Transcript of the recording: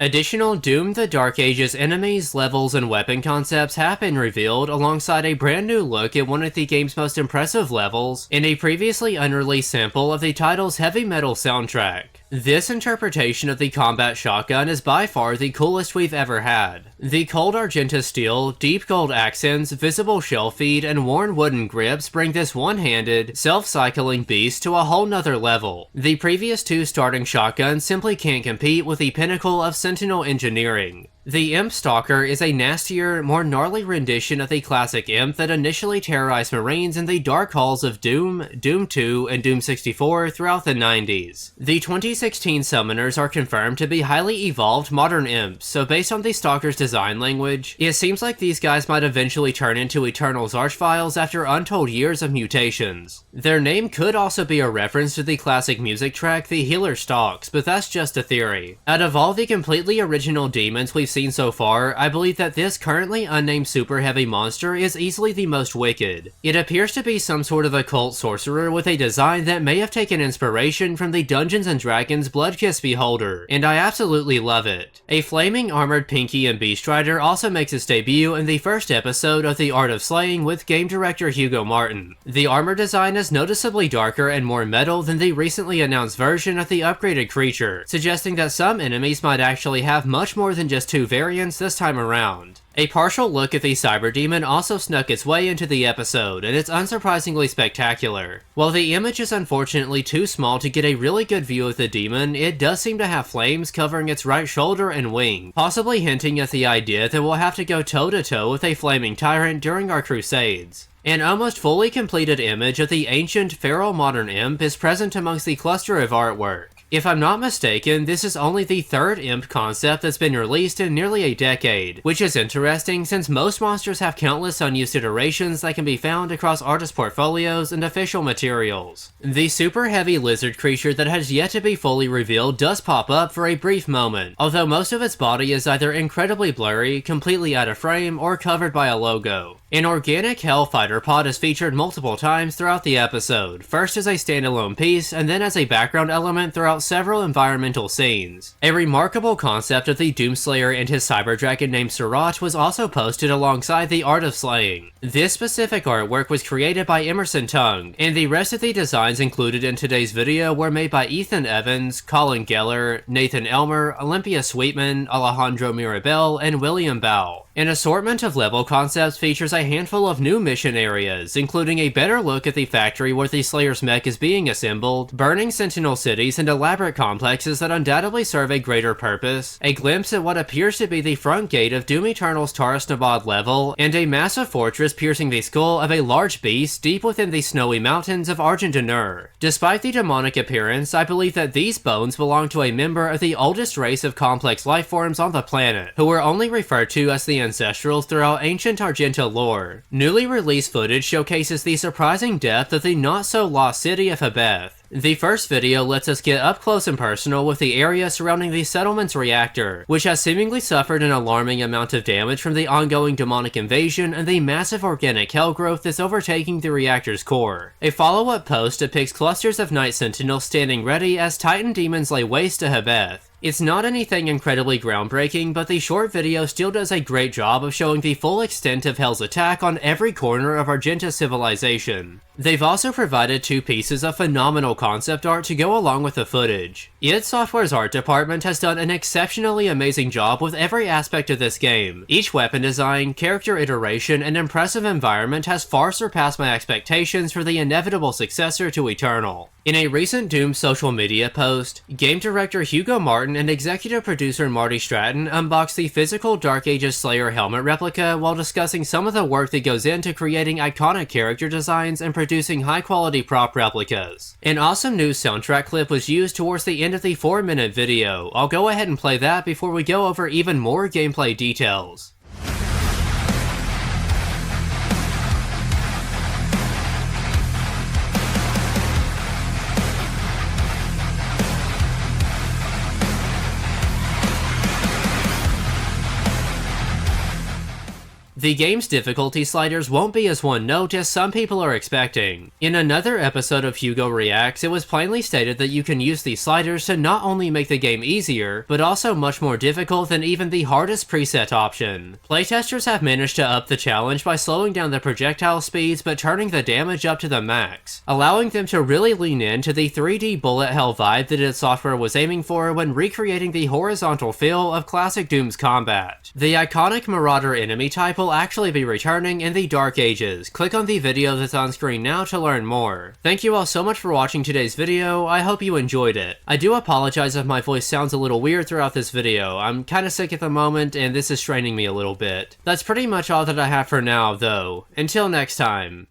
Additional Doom the Dark Ages enemies, levels, and weapon concepts have been revealed alongside a brand new look at one of the game's most impressive levels and a previously unreleased sample of the title's heavy metal soundtrack. This interpretation of the combat shotgun is by far the coolest we've ever had. The cold Argenta steel, deep gold accents, visible shell feed, and worn wooden grips bring this one-handed, self-cycling beast to a whole nother level. The previous two starting shotguns simply can't compete with the pinnacle of Sentinel engineering. The Imp Stalker is a nastier, more gnarly rendition of the classic Imp that initially terrorized Marines in the dark halls of Doom, Doom 2, and Doom 64 throughout the 90s. The 2016 summoners are confirmed to be highly evolved modern Imps, so based on the Stalker's design language, it seems like these guys might eventually turn into Eternal's Archviles after untold years of mutations. Their name could also be a reference to the classic music track The Healer Stalks, but that's just a theory. Out of all the completely original demons we've seen so far, I believe that this currently unnamed super heavy monster is easily the most wicked. It appears to be some sort of occult sorcerer with a design that may have taken inspiration from the Dungeons & Dragons Bloodkiss Beholder, and I absolutely love it. A flaming armored Pinky and Beast Rider also makes its debut in the first episode of The Art of Slaying with game director Hugo Martin. The armor design is noticeably darker and more metal than the recently announced version of the upgraded creature, suggesting that some enemies might actually have much more than just two variants this time around. A partial look at the CyberDemon also snuck its way into the episode, and it's unsurprisingly spectacular. While the image is unfortunately too small to get a really good view of the demon, it does seem to have flames covering its right shoulder and wing, possibly hinting at the idea that we'll have to go toe-to-toe with a flaming tyrant during our crusades. An almost fully completed image of the ancient feral modern imp is present amongst the cluster of artwork. If I'm not mistaken, this is only the third imp concept that's been released in nearly a decade, which is interesting since most monsters have countless unused iterations that can be found across artist portfolios and official materials. The super heavy lizard creature that has yet to be fully revealed does pop up for a brief moment, although most of its body is either incredibly blurry, completely out of frame, or covered by a logo. An organic Hellfighter pod is featured multiple times throughout the episode, first as a standalone piece and then as a background element throughout several environmental scenes. A remarkable concept of the Doomslayer and his cyberdragon named Surat was also posted alongside The Art of Slaying. This specific artwork was created by Emerson Tung, and the rest of the designs included in today's video were made by Ethan Evans, Colin Geller, Nathan Elmer, Olympia Sweetman, Alejandro Mirabel, and William Bao. An assortment of level concepts features a handful of new mission areas, including a better look at the factory where the Slayer's mech is being assembled, burning Sentinel cities and elaborate complexes that undoubtedly serve a greater purpose, a glimpse at what appears to be the front gate of Doom Eternal's Taurus Nabad level, and a massive fortress piercing the skull of a large beast deep within the snowy mountains of Argentinur. Despite the demonic appearance, I believe that these bones belong to a member of the oldest race of complex lifeforms on the planet, who were only referred to as the Ancestrals throughout ancient Argenta lore. Newly released footage showcases the surprising depth of the not-so-lost city of Hebeth. The first video lets us get up close and personal with the area surrounding the settlement's reactor, which has seemingly suffered an alarming amount of damage from the ongoing demonic invasion and the massive organic hell growth that's overtaking the reactor's core. A follow-up post depicts clusters of Night Sentinels standing ready as Titan demons lay waste to Hebeth. It's not anything incredibly groundbreaking, but the short video still does a great job of showing the full extent of Hell's attack on every corner of Argenta civilization. They've also provided two pieces of phenomenal concept art to go along with the footage. id Software's art department has done an exceptionally amazing job with every aspect of this game. Each weapon design, character iteration, and impressive environment has far surpassed my expectations for the inevitable successor to Eternal. In a recent Doom social media post, game director Hugo Martin and executive producer Marty Stratton unboxed the physical Dark Ages Slayer helmet replica while discussing some of the work that goes into creating iconic character designs and producing high-quality prop replicas. An awesome new soundtrack clip was used towards the end of the 4-minute video. I'll go ahead and play that before we go over even more gameplay details. The game's difficulty sliders won't be as one note as some people are expecting. In another episode of Hugo Reacts, it was plainly stated that you can use these sliders to not only make the game easier, but also much more difficult than even the hardest preset option. Playtesters have managed to up the challenge by slowing down the projectile speeds but turning the damage up to the max, allowing them to really lean into the 3D bullet hell vibe that id Software was aiming for when recreating the horizontal feel of classic Doom's combat. The iconic Marauder enemy type will actually be returning in the Dark Ages. Click on the video that's on screen now to learn more. Thank you all so much for watching today's video, I hope you enjoyed it. I do apologize if my voice sounds a little weird throughout this video, I'm kinda sick at the moment and this is straining me a little bit. That's pretty much all that I have for now though. Until next time.